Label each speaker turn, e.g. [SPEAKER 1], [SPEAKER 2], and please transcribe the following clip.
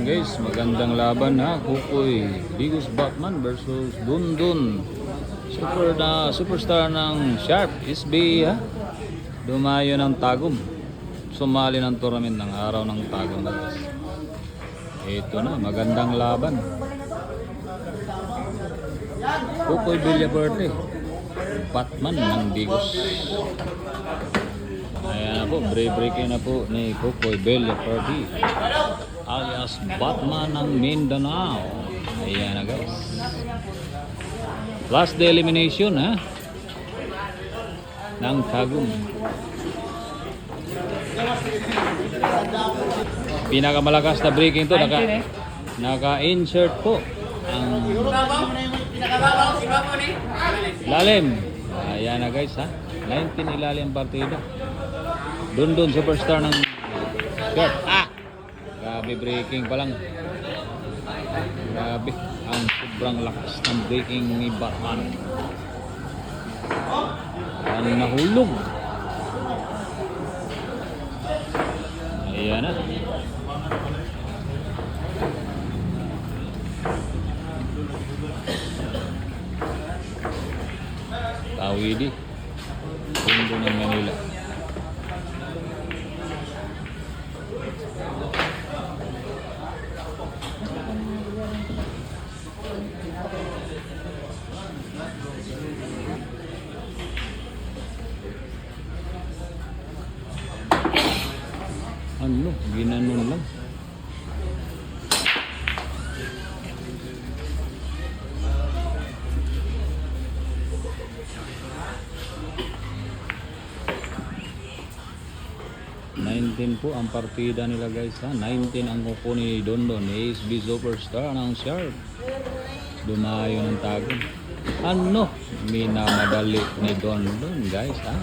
[SPEAKER 1] Ayan guys, magandang laban ha. Kukoy Bigus Batman versus Dundun. Superstar ng Sharp SB ha. Dumayo ng Tagum. Sumali ng tournament ng araw ng Tagum guys. Ito na, magandang laban. Kukoy Villaperte, Batman ng Bigus. Ayan na po, breaking na po ni Kukoy Villaperte alias Batman ng Mindanao. Ayan na guys. Last day elimination ha ng Tagum. Pinakamalakas na breaking to, naka-insert po ang lalim. Ayan na guys ha, 19 ilalim partida. Dundun superstar ng Sharp. Grabe breaking pa lang. Grabe ang sobrang lakas ng breaking ni Batman. Ang nahulog. Ayan na. Tawidi, Tondo ng Manila. Ano, ginanon lang. Po ang partida nila guys ha. 19 ang kuko ni Dondon, ASB superstar ng Sharp. Dumayo ng Tagum. Ano, minamadali ni Dondon guys ha.